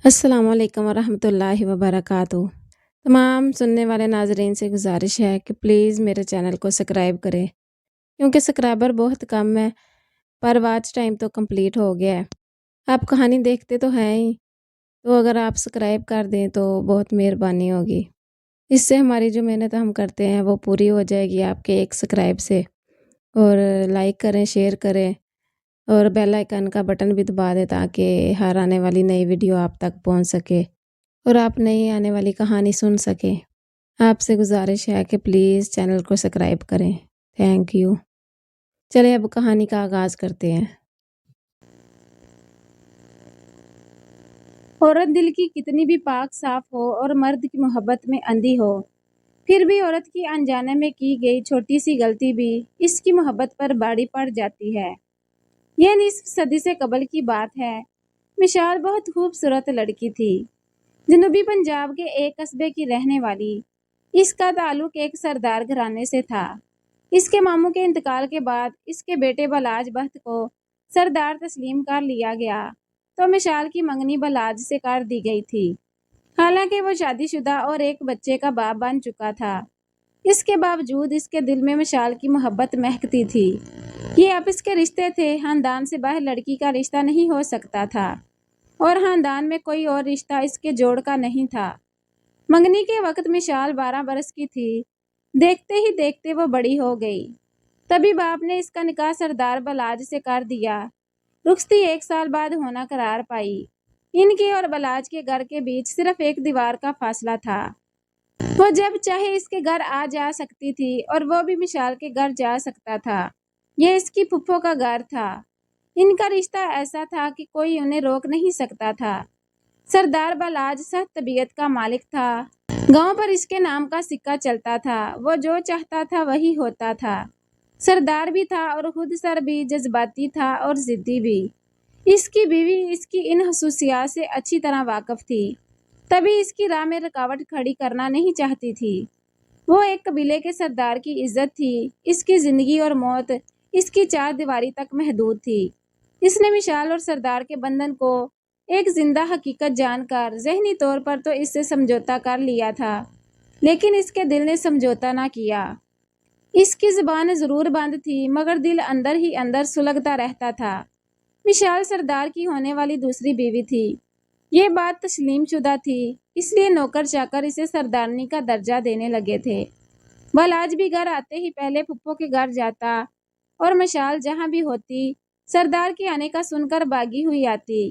السلام علیکم ورحمۃ اللہ وبرکاتہ۔ تمام سننے والے ناظرین سے گزارش ہے کہ پلیز میرے چینل کو سبسکرائب کریں کیونکہ سبسکرائبر بہت کم ہے پر واچ ٹائم تو کمپلیٹ ہو گیا ہے۔ آپ کہانی دیکھتے تو ہیں ہی، تو اگر آپ سبسکرائب کر دیں تو بہت مہربانی ہوگی۔ اس سے ہماری جو محنت ہم کرتے ہیں وہ پوری ہو جائے گی آپ کے ایک سبسکرائب سے۔ اور لائک کریں، شیئر کریں اور بیل آئیکن کا بٹن بھی دبا دیں تاکہ ہر آنے والی نئی ویڈیو آپ تک پہنچ سکے اور آپ نئی آنے والی کہانی سن سکیں۔ آپ سے گزارش ہے کہ پلیز چینل کو سبسکرائب کریں۔ Thank you. چلیں اب کہانی کا آغاز کرتے ہیں۔ عورت دل کی کتنی بھی پاک صاف ہو اور مرد کی محبت میں اندھی ہو، پھر بھی عورت کی انجانے میں کی گئی چھوٹی سی غلطی بھی اس کی محبت پر بھاری پڑ جاتی ہے۔ یہ نصف صدی سے قبل کی بات ہے۔ مشال بہت خوبصورت لڑکی تھی، جنوبی پنجاب کے ایک قصبے کی رہنے والی۔ اس کا تعلق ایک سردار گھرانے سے تھا۔ اس کے ماموں کے انتقال کے بعد اس کے بیٹے بلاج بخت کو سردار تسلیم کر لیا گیا تو مشال کی منگنی بلاج سے کر دی گئی تھی، حالانکہ وہ شادی شدہ اور ایک بچے کا باپ بن چکا تھا۔ اس کے باوجود اس کے دل میں مشال کی محبت مہکتی تھی۔ یہ آپس کے رشتے تھے، خاندان سے باہر لڑکی کا رشتہ نہیں ہو سکتا تھا اور خاندان میں کوئی اور رشتہ اس کے جوڑ کا نہیں تھا۔ منگنی کے وقت مشال 12 برس کی تھی۔ دیکھتے ہی دیکھتے وہ بڑی ہو گئی۔ تبھی باپ نے اس کا نکاح سردار بلاج سے کر دیا۔ رخصتی 1 سال بعد ہونا قرار پائی۔ ان کے اور بلاج کے گھر کے بیچ صرف ایک دیوار کا فاصلہ تھا۔ وہ جب چاہے اس کے گھر آ جا سکتی تھی اور وہ بھی مشال کے گھر جا سکتا تھا۔ یہ اس کی پھپھو کا گھر تھا۔ ان کا رشتہ ایسا تھا کہ کوئی انہیں روک نہیں سکتا تھا۔ سردار بلاج سخت طبیعت کا مالک تھا۔ گاؤں پر اس کے نام کا سکہ چلتا تھا۔ وہ جو چاہتا تھا وہی ہوتا تھا۔ سردار بھی تھا اور خود سر بھی جذباتی تھا اور ضدی بھی۔ اس کی بیوی اس کی ان خصوصیات سے اچھی طرح واقف تھی، تبھی اس کی راہ میں رکاوٹ کھڑی کرنا نہیں چاہتی تھی۔ وہ ایک قبیلے کے سردار کی عزت تھی۔ اس کی زندگی اور موت اس کی 4 دیواری تک محدود تھی۔ اس نے مشال اور سردار کے بندھن کو ایک زندہ حقیقت جان کر ذہنی طور پر تو اس سے سمجھوتا کر لیا تھا، لیکن اس کے دل نے سمجھوتا نہ کیا۔ اس کی زبان ضرور بند تھی مگر دل اندر ہی اندر سلگتا رہتا تھا۔ مشال سردار کی ہونے والی دوسری بیوی تھی۔ یہ بات تسلیم شدہ تھی، اس لیے نوکر چاکر اسے سردارنی کا درجہ دینے لگے تھے۔ بلاج بھی گھر آتے ہی پہلے پھپھو کے گھر جاتا اور مشال جہاں بھی ہوتی سردار کے آنے کا سن کر بھاگی ہوئی آتی۔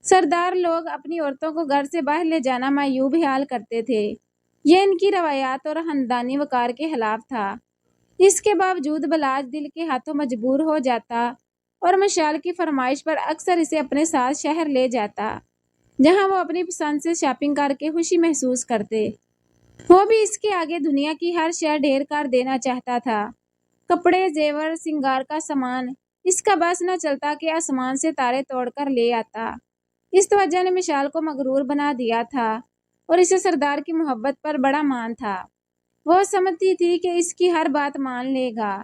سردار لوگ اپنی عورتوں کو گھر سے باہر لے جانا معیوب خیال کرتے تھے۔ یہ ان کی روایات اور خاندانی وقار کے خلاف تھا۔ اس کے باوجود بلاج دل کے ہاتھوں مجبور ہو جاتا اور مشال کی فرمائش پر اکثر اسے اپنے ساتھ شہر لے جاتا، جہاں وہ اپنی پسند سے شاپنگ کر کے خوشی محسوس کرتے۔ وہ بھی اس کے آگے دنیا کی ہر شے ڈھیر کر دینا چاہتا تھا۔ کپڑے، زیور، سنگار کا سامان۔ اس کا بس نہ چلتا کہ آسمان سے تارے توڑ کر لے آتا۔ اس توجہ نے مشال کو مغرور بنا دیا تھا اور اسے سردار کی محبت پر بڑا مان تھا۔ وہ سمجھتی تھی کہ اس کی ہر بات مان لے گا۔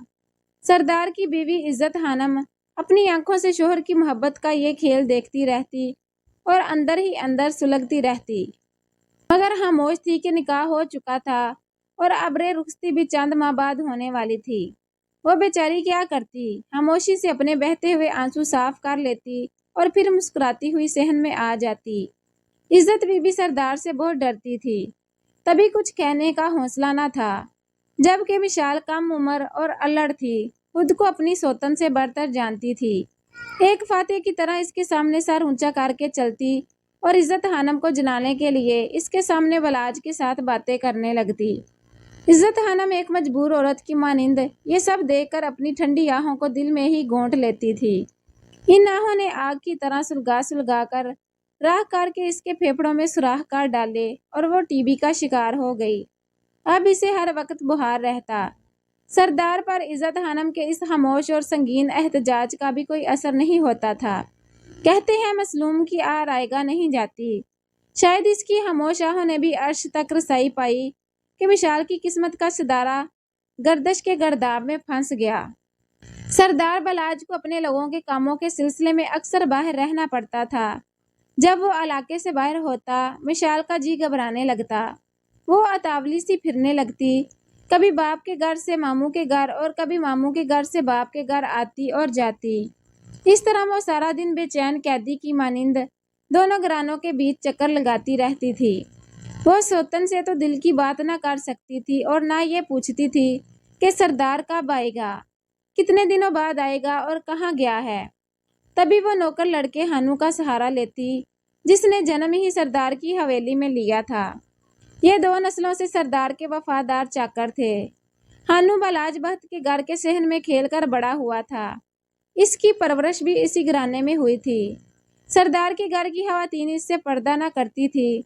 سردار کی بیوی عزت خانم اپنی آنکھوں سے شوہر کی محبت کا یہ کھیل دیکھتی رہتی اور اندر ہی اندر سلگتی رہتی، مگر خاموش تھی کہ نکاح ہو چکا تھا اور ابرے رخصتی بھی چند ماہ بعد ہونے والی تھی۔ وہ بیچاری کیا کرتی؟ خاموشی سے اپنے بہتے ہوئے آنسو صاف کر لیتی اور پھر مسکراتی ہوئی صحن میں آ جاتی۔ عزت بھی سردار سے بہت ڈرتی تھی، تبھی کچھ کہنے کا حوصلہ نہ تھا، جبکہ مشال کم عمر اور الڑ تھی، خود کو اپنی سوتن سے برتر جانتی تھی۔ ایک فاتح کی طرح اس کے سامنے سر اونچا کر کے چلتی اور عزت خانم کو جلانے کے لیے اس کے سامنے بلاج کے ساتھ باتیں کرنے لگتی۔ عزت خانم ایک مجبور عورت کی مانند یہ سب دیکھ کر اپنی ٹھنڈی آہوں کو دل میں ہی گھونٹ لیتی تھی۔ ان آہوں نے آگ کی طرح سلگا سلگا کر راکھ کر کے اس کے پھیپھڑوں میں سوراخ کر ڈالے اور وہ ٹی بی کا شکار ہو گئی۔ اب اسے ہر وقت بخار رہتا۔ سردار پر عزت خانم کے اس خاموش اور سنگین احتجاج کا بھی کوئی اثر نہیں ہوتا تھا۔ کہتے ہیں مظلوم کی آہ رائیگاں نہیں جاتی۔ شاید اس کی خاموش آہوں نے بھی عرش تک رسائی پائی کہ مشال کی قسمت کا ستارہ گردش کے گرداب میں پھنس گیا۔ سردار بلاج کو اپنے لوگوں کے کاموں کے سلسلے میں اکثر باہر رہنا پڑتا تھا۔ جب وہ علاقے سے باہر ہوتا مشال کا جی گھبرانے لگتا۔ وہ اتاولی سی پھرنے لگتی، کبھی باپ کے گھر سے ماموں کے گھر اور کبھی ماموں کے گھر سے باپ کے گھر آتی اور جاتی۔ اس طرح وہ سارا دن بے چین قیدی کی مانند دونوں گھرانوں کے بیچ چکر لگاتی رہتی تھی۔ وہ سوتن سے تو دل کی بات نہ کر سکتی تھی اور نہ یہ پوچھتی تھی کہ سردار کب آئے گا، کتنے دنوں بعد آئے گا اور کہاں گیا ہے۔ تبھی وہ نوکر لڑکے ہانو کا سہارا لیتی جس نے جنم ہی سردار کی حویلی میں لیا تھا۔ یہ 2 نسلوں سے سردار کے وفادار چاکر تھے۔ ہانو بلاج بخت کے گھر کے صحن میں کھیل کر بڑا ہوا تھا۔ اس کی پرورش بھی اسی گھرانے میں ہوئی تھی۔ سردار کے گھر کی خواتین اس سے پردہ نہ کرتی تھی،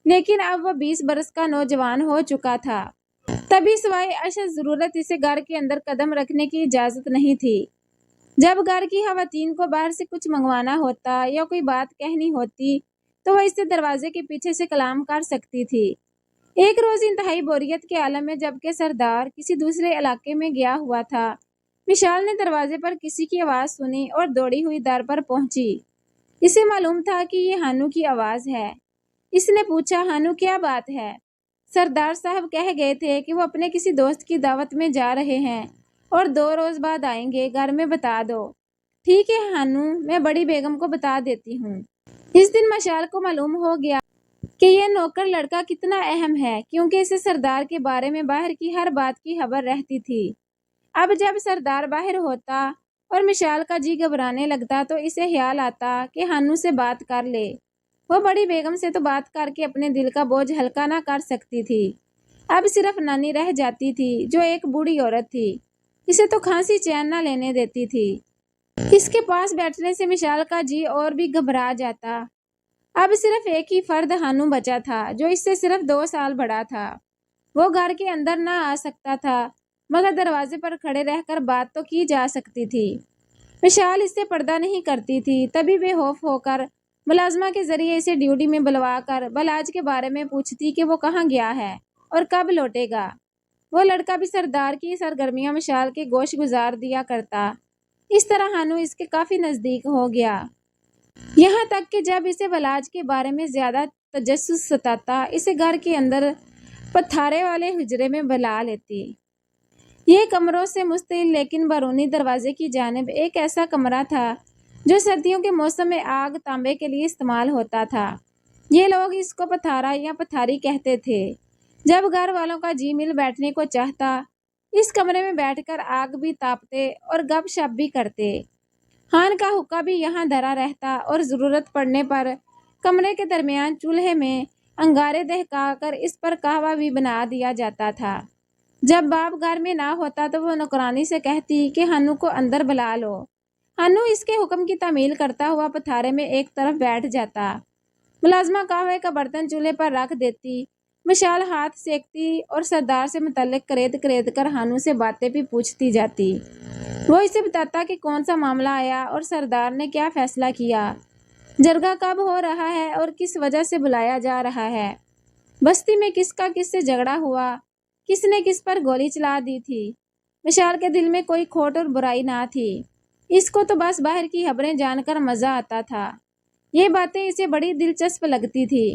لیکن اب وہ 20 برس کا نوجوان ہو چکا تھا۔ تبھی سوائے اشد ضرورت اسے گھر کے اندر قدم رکھنے کی اجازت نہیں تھی۔ جب گھر کی خواتین کو باہر سے کچھ منگوانا ہوتا یا کوئی بات کہنی ہوتی تو وہ اسے دروازے کے پیچھے سے کلام کر سکتی تھی۔ ایک روز انتہائی بوریت کے عالم میں جبکہ سردار کسی دوسرے علاقے میں گیا ہوا تھا، مشال نے دروازے پر کسی کی آواز سنی اور دوڑی ہوئی در پر پہنچی۔ اسے معلوم تھا کہ یہ ہانو کی آواز ہے۔ اس نے پوچھا، ہانو کیا بات ہے؟ سردار صاحب کہہ گئے تھے کہ وہ اپنے کسی دوست کی دعوت میں جا رہے ہیں اور 2 روز بعد آئیں گے، گھر میں بتا دو۔ ٹھیک ہے ہانو، میں بڑی بیگم کو بتا دیتی ہوں۔ اس دن مشال کو معلوم ہو گیا کہ یہ نوکر لڑکا کتنا اہم ہے، کیونکہ اسے سردار کے بارے میں باہر کی ہر بات کی خبر رہتی تھی۔ اب جب سردار باہر ہوتا اور مشال کا جی گھبرانے لگتا تو اسے خیال آتا کہ ہانو سے بات کر لے۔ وہ بڑی بیگم سے تو بات کر کے اپنے دل کا بوجھ ہلکا نہ کر سکتی تھی۔ اب صرف نانی رہ جاتی تھی جو ایک بوڑھی عورت تھی، اسے تو کھانسی چین نہ لینے دیتی تھی۔ اس کے پاس بیٹھنے سے مشال کا جی اور بھی گھبرا جاتا۔ اب صرف ایک ہی فرد ہانو بچا تھا جو اس سے صرف 2 سال بڑا تھا۔ وہ گھر کے اندر نہ آ سکتا تھا مگر دروازے پر کھڑے رہ کر بات تو کی جا سکتی تھی۔ مشال اس سے پردہ نہیں کرتی تھی، تبھی بے خوف ہو کر ملازمہ کے ذریعے اسے ڈیوٹی میں بلوا کر بلاج کے بارے میں پوچھتی کہ وہ کہاں گیا ہے اور کب لوٹے گا۔ وہ لڑکا بھی سردار کی سرگرمیاں مشال کے گوش گزار دیا کرتا۔ اس طرح ہانو اس کے کافی نزدیک ہو گیا، یہاں تک کہ جب اسے بلاج کے بارے میں زیادہ تجسس ستاتا اسے گھر کے اندر پتھارے والے حجرے میں بلا لیتی۔ یہ کمروں سے مستقل لیکن بیرونی دروازے کی جانب ایک ایسا کمرہ تھا جو سردیوں کے موسم میں آگ تانبے کے لیے استعمال ہوتا تھا۔ یہ لوگ اس کو پتھارا یا پتھاری کہتے تھے۔ جب گھر والوں کا جی مل بیٹھنے کو چاہتا اس کمرے میں بیٹھ کر آگ بھی تاپتے اور گپ شپ بھی کرتے۔ خان کا حقہ بھی یہاں دھرا رہتا اور ضرورت پڑنے پر کمرے کے درمیان چولہے میں انگارے دہکا کر اس پر قہوہ بھی بنا دیا جاتا تھا۔ جب باپ گھر میں نہ ہوتا تو وہ نوکرانی سے کہتی کہ ہانو کو اندر بلا لو۔ ہانو اس کے حکم کی تعمیل کرتا ہوا پتھارے میں ایک طرف بیٹھ جاتا۔ ملازمہ قہوے کا برتن چولہے پر رکھ دیتی، مشال ہاتھ سیکتی اور سردار سے متعلق کرید کر ہانو سے باتیں بھی پوچھتی جاتی۔ وہ اسے بتاتا کہ کون سا معاملہ آیا اور سردار نے کیا فیصلہ کیا، جرگہ کب ہو رہا ہے اور کس وجہ سے بلایا جا رہا ہے، بستی میں کس کا کس سے جھگڑا ہوا، کس نے کس پر گولی چلا دی تھی۔ مشال کے دل میں کوئی کھوٹ اور برائی نہ تھی، اس کو تو بس باہر کی خبریں جان کر مزہ آتا تھا۔ یہ باتیں اسے بڑی دلچسپ لگتی تھی۔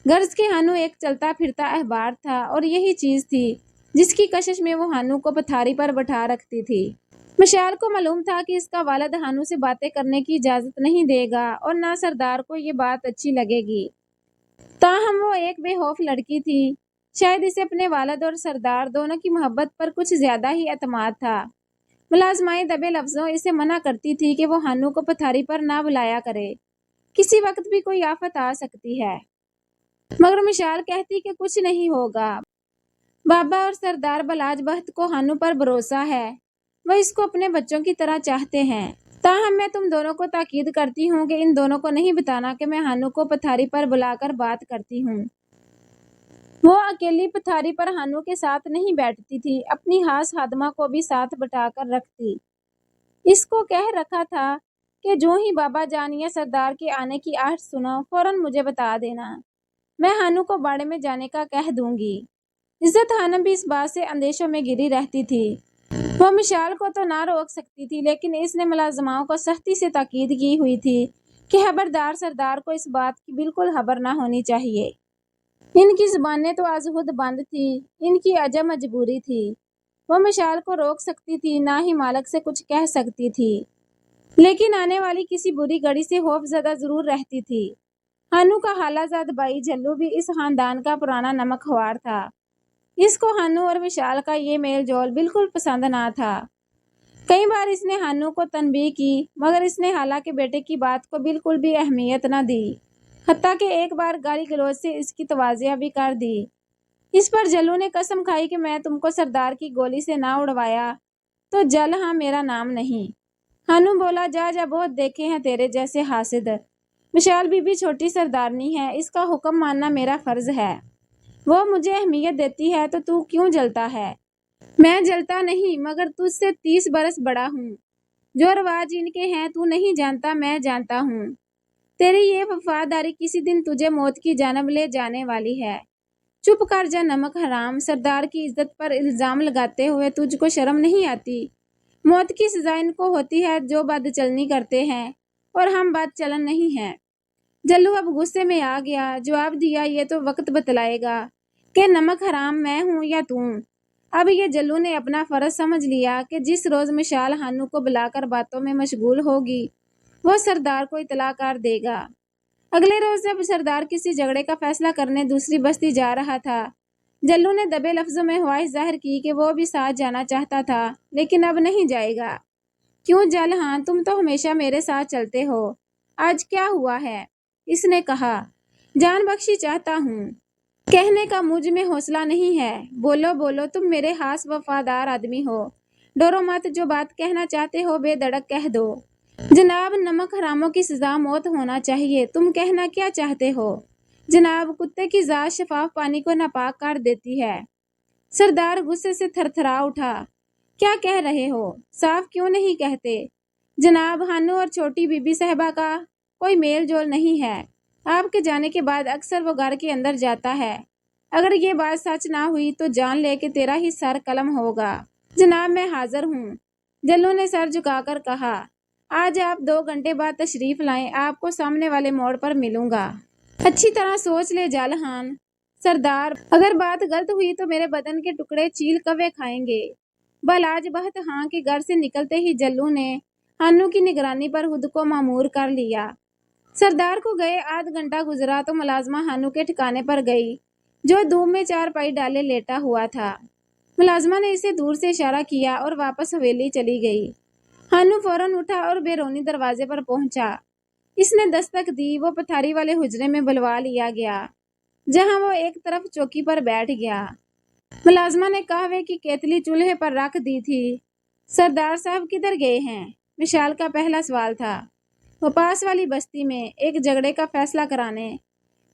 غرض کہ ہانو ایک چلتا پھرتا اخبار تھا اور یہی چیز تھی جس کی کشش میں وہ ہانو کو پتھاری پر بٹھا رکھتی تھی۔ مشال کو معلوم تھا کہ اس کا والد ہانو سے باتیں کرنے کی اجازت نہیں دے گا اور نہ سردار کو یہ بات اچھی لگے گی۔ تاہم وہ ایک بے خوف لڑکی تھی، شاید اسے اپنے والد اور سردار دونوں کی محبت پر کچھ زیادہ ہی اعتماد تھا۔ ملازمائیں دبے لفظوں اسے منع کرتی تھی کہ وہ ہانو کو پتھاری پر نہ بلایا کرے، کسی وقت بھی کوئی آفت آ سکتی ہے۔ مگر مشال کہتی کہ کچھ نہیں ہوگا، بابا اور سردار بلاج بخت کو ہانو پر بھروسہ ہے، وہ اس کو اپنے بچوں کی طرح چاہتے ہیں۔ تاہم میں تم دونوں کو تاکید کرتی ہوں کہ ان دونوں کو نہیں بتانا کہ میں ہانو کو پتھاری پر بلا کر بات کرتی ہوں۔ وہ اکیلی پتھاری پر ہانو کے ساتھ نہیں بیٹھتی تھی، اپنی خاص خادمہ کو بھی ساتھ بٹھا کر رکھتی۔ اس کو کہہ رکھا تھا کہ جو ہی بابا جان یا سردار کے آنے کی آہٹ سنو فوراً مجھے بتا دینا، میں ہانو کو باڑے میں جانے کا کہہ دوں گی۔ عزت خانم بھی اس بات سے اندیشوں میں گھری رہتی تھی۔ وہ مشال کو تو نہ روک سکتی تھی لیکن اس نے ملازماؤں کو سختی سے تاکید کی ہوئی تھی کہ خبردار سردار کو اس بات کی بالکل خبر نہ ہونی چاہیے۔ ان کی زبانیں تو آج خود بند تھی، ان کی عجب مجبوری تھی۔ وہ مشال کو روک سکتی تھی، نہ ہی مالک سے کچھ کہہ سکتی تھی، لیکن آنے والی کسی بری گھڑی سے خوف زدہ ضرور رہتی تھی۔ ہانو کا خالہ زاد بھائی جھلو بھی اس خاندان کا پرانا نمک خوار تھا۔ اس کو ہانو اور مشال کا یہ میل جول بالکل پسند نہ تھا۔ کئی بار اس نے ہانو کو تنبیہ کی، مگر اس نے خالہ کے بیٹے کی بات کو بالکل بھی اہمیت نہ دی، حتیٰ کہ ایک بار گالی گلوچ سے اس کی توازیہ بھی کر دی۔ اس پر جلو نے قسم کھائی کہ میں تم کو سردار کی گولی سے نہ اڑوایا تو جل ہاں میرا نام نہیں۔ ہانو بولا، جا جا، بہت دیکھے ہیں تیرے جیسے حاسد۔ مشال بی بی چھوٹی سردارنی ہے، اس کا حکم ماننا میرا فرض ہے۔ وہ مجھے اہمیت دیتی ہے تو کیوں جلتا ہے؟ میں جلتا نہیں، مگر تجھ سے 30 برس بڑا ہوں۔ جو رواج ان کے ہیں تو نہیں جانتا، میں جانتا ہوں۔ تیری یہ وفاداری کسی دن تجھے موت کی جانب لے جانے والی ہے۔ چپ کر جا نمک حرام، سردار کی عزت پر الزام لگاتے ہوئے تجھ کو شرم نہیں آتی؟ موت کی سزا ان کو ہوتی ہے جو بد چلنی کرتے ہیں، اور ہم بد چلن نہیں ہیں۔ جلو اب غصے میں آ گیا، جواب دیا، یہ تو وقت بتلائے گا کہ نمک حرام میں ہوں یا تم۔ اب یہ جلو نے اپنا فرض سمجھ لیا کہ جس روز مشال ہانو کو بلا کر باتوں میں مشغول ہوگی، وہ سردار کو اطلاع کر دے گا۔ اگلے روز جب سردار کسی جھگڑے کا فیصلہ کرنے دوسری بستی جا رہا تھا، جلو نے دبے لفظوں میں خواہش ظاہر کی کہ وہ بھی ساتھ جانا چاہتا تھا، لیکن اب نہیں جائے گا۔ کیوں جل ہاں، تم تو ہمیشہ میرے ساتھ چلتے ہو، آج کیا ہوا ہے؟ اس نے کہا، جان بخشی چاہتا ہوں، کہنے کا مجھ میں حوصلہ نہیں ہے۔ بولو بولو، تم میرے خاص وفادار آدمی ہو، ڈرو مت، جو بات کہنا چاہتے ہو بے دڑک کہہ دو۔ جناب، نمک حراموں کی سزا موت ہونا چاہیے، تم کہنا کیا چاہتے ہو؟ جناب، کتے کی ذات شفاف پانی کو ناپاک کر دیتی ہے۔ سردار غصے سے تھر تھرا اٹھا، کیا کہہ رہے ہو؟ صاف کیوں نہیں کہتے؟ جناب، ہانو اور چھوٹی بی بی صاحبہ کا کوئی میل جول نہیں ہے۔ آپ کے جانے کے بعد اکثر وہ گھر کے اندر جاتا ہے۔ اگر یہ بات سچ نہ ہوئی تو جان لے کہ تیرا ہی سر قلم ہوگا۔ جناب، میں حاضر ہوں، جلو نے سر جھکا کر کہا۔ آج آپ 2 گھنٹے بعد تشریف لائیں، آپ کو سامنے والے موڑ پر ملوں گا۔ اچھی طرح سوچ لے جالہان۔ سردار، اگر بات غلط ہوئی تو میرے بدن کے ٹکڑے چیل کوے کھائیں گے۔ بالاج بہت ہاں کے گھر سے نکلتے ہی جلو نے ہانو کی نگرانی پر خود کو مامور کر لیا۔ سردار کو گئے آدھ گھنٹہ گزرا تو ملازمہ ہانو کے ٹھکانے پر گئی، جو دھوپ میں چارپائی ڈالے لیٹا ہوا تھا۔ ملازمہ نے اسے دور سے اشارہ کیا اور واپس حویلی چلی گئی۔ ہانو فوراً اٹھا اور بیرونی دروازے پر پہنچا۔ اس نے دستک دی، وہ پتھاری والے حجرے میں بلوا لیا گیا، جہاں وہ ایک طرف چوکی پر بیٹھ گیا۔ ملازمہ نے قہوے کی کیتلی چولہے پر رکھ دی تھی۔ سردار صاحب کدھر گئے ہیں؟ مشال کا پہلا سوال تھا۔ وہ پاس والی بستی میں ایک جھگڑے کا فیصلہ کرانے۔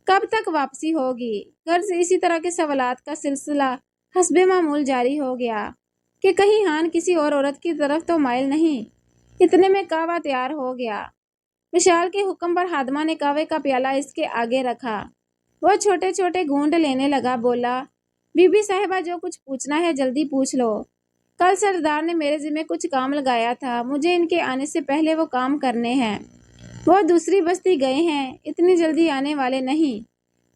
کب تک واپسی ہوگی؟ غرض اسی طرح کے سوالات کا سلسلہ حسب معمول جاری ہو گیا کہ کہیں ہان کسی اور عورت کی طرف تو مائل نہیں۔ اتنے میں قہوہ تیار ہو گیا۔ مشال کے حکم پر خادمہ نے قہوے کا پیالہ اس کے آگے رکھا۔ وہ چھوٹے چھوٹے گھونٹ لینے لگا، بولا، بی بی صاحبہ، جو کچھ پوچھنا ہے جلدی پوچھ لو۔ کل سردار نے میرے ذمہ کچھ کام لگایا تھا، مجھے ان کے آنے سے پہلے وہ کام کرنے ہیں۔ وہ دوسری بستی گئے ہیں، اتنی جلدی آنے والے نہیں۔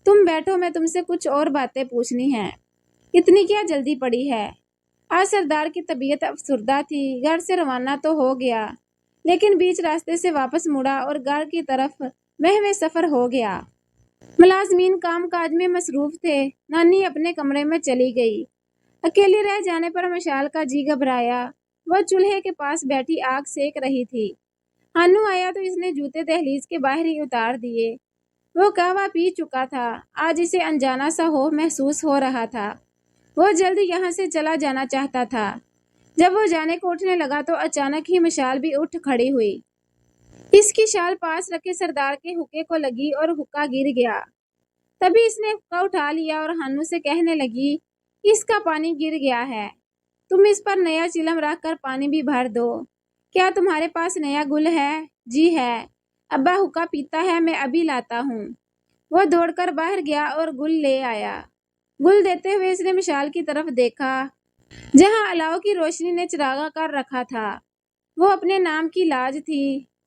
تم بیٹھو، میں تم سے کچھ اور باتیں پوچھنی ہیں۔ اتنی کیا جلدی پڑی ہے؟ آج سردار کی طبیعت افسردہ تھی۔ گھر سے روانہ تو ہو گیا، لیکن بیچ راستے سے واپس مڑا اور گھر کی طرف محو سفر ہو گیا۔ ملازمین کام کاج میں مصروف تھے۔ نانی اپنے کمرے میں چلی گئی۔ اکیلی رہ جانے پر مشال کا جی گھبرایا۔ وہ چولہے کے پاس بیٹھی آگ سیک رہی تھی۔ ہانو آیا تو اس نے جوتے دہلیز کے باہر ہی اتار دیے۔ وہ قہوہ پی چکا تھا، آج اسے انجانا سا خوف محسوس ہو رہا تھا۔ وہ جلد یہاں سے چلا جانا چاہتا تھا۔ جب وہ جانے کو اٹھنے لگا تو اچانک ہی مشال بھی اٹھ کھڑی ہوئی۔ اس کی شال پاس رکھے سردار کے حقے کو لگی اور حقہ گر گیا۔ تبھی اس نے حقہ اٹھا لیا اور ہانو سے کہنے لگی، اس کا پانی گر گیا ہے، تم اس پر نیا چلم رکھ کر پانی بھی بھر دو۔ کیا تمہارے پاس نیا گل ہے؟ جی ہے، ابا حقہ پیتا ہے، میں ابھی لاتا ہوں۔ وہ دوڑ کر باہر گیا اور گل لے آیا۔ گل دیتے ہوئے اس نے مشال کی طرف دیکھا، جہاں الاؤ کی روشنی نے چراغاں کر رکھا تھا۔ وہ اپنے نام کی لاج تھی۔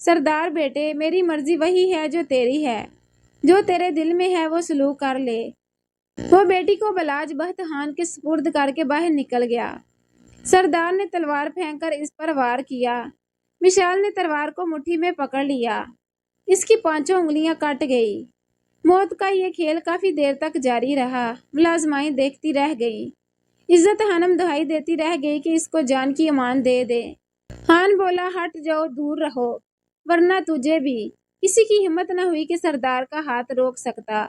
سردار بیٹے، میری مرضی وہی ہے جو تیری ہے، جو تیرے دل میں ہے وہ سلوک کر لے۔ وہ بیٹی کو بلاج بخت خان کے سپرد کر کے باہر نکل گیا۔ سردار نے تلوار پھینک کر اس پر وار کیا۔ مشال نے تلوار کو مٹھی میں پکڑ لیا۔ اس کی 5 انگلیاں کٹ گئی۔ موت کا یہ کھیل کافی دیر تک جاری رہا۔ ملازمائیں دیکھتی رہ گئیں۔ عزت خانم دہائی دیتی رہ گئی کہ اس کو جان کی امان دے دے۔ خان بولا، ہٹ جاؤ، دور رہو، ورنہ تجھے بھی۔ کسی کی ہمت نہ ہوئی کہ سردار کا ہاتھ روک سکتا۔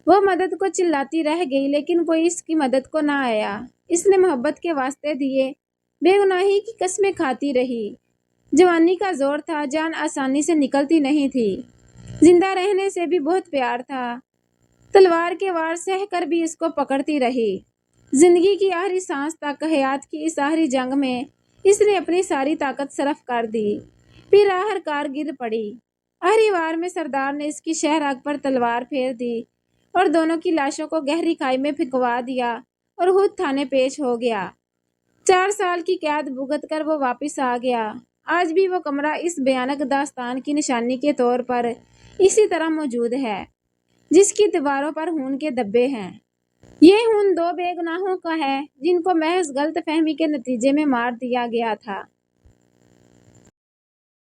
وہ مدد کو چلاتی رہ گئی لیکن کوئی اس کی مدد کو نہ آیا۔ اس نے محبت کے واسطے دیے، بے گناہی کی قسمیں کھاتی رہی۔ جوانی کا زور تھا، جان آسانی سے نکلتی نہیں تھی۔ زندہ رہنے سے بھی بہت پیار تھا۔ تلوار کے وار سہ کر بھی اس کو پکڑتی رہی۔ زندگی کی آخری سانس تک حیات کی اس آخری جنگ میں اس نے اپنی ساری طاقت صرف کر دی، پھر آخر کار گر پڑی۔ آخری وار میں سردار نے اس کی شہراگ پر تلوار پھیر دی اور دونوں کی لاشوں کو گہری کھائی میں پھینکوا دیا اور خود تھانے پیش ہو گیا۔ 4 سال کی قید بھگت کر وہ واپس آ گیا۔ آج بھی وہ کمرہ اس بھیانک داستان کی نشانی کے طور پر اسی طرح موجود ہے، جس کی دیواروں پر خون کے دھبے ہیں۔ یہ خون 2 بے گناہوں کا ہے جن کو محض غلط فہمی کے نتیجے میں مار دیا گیا تھا۔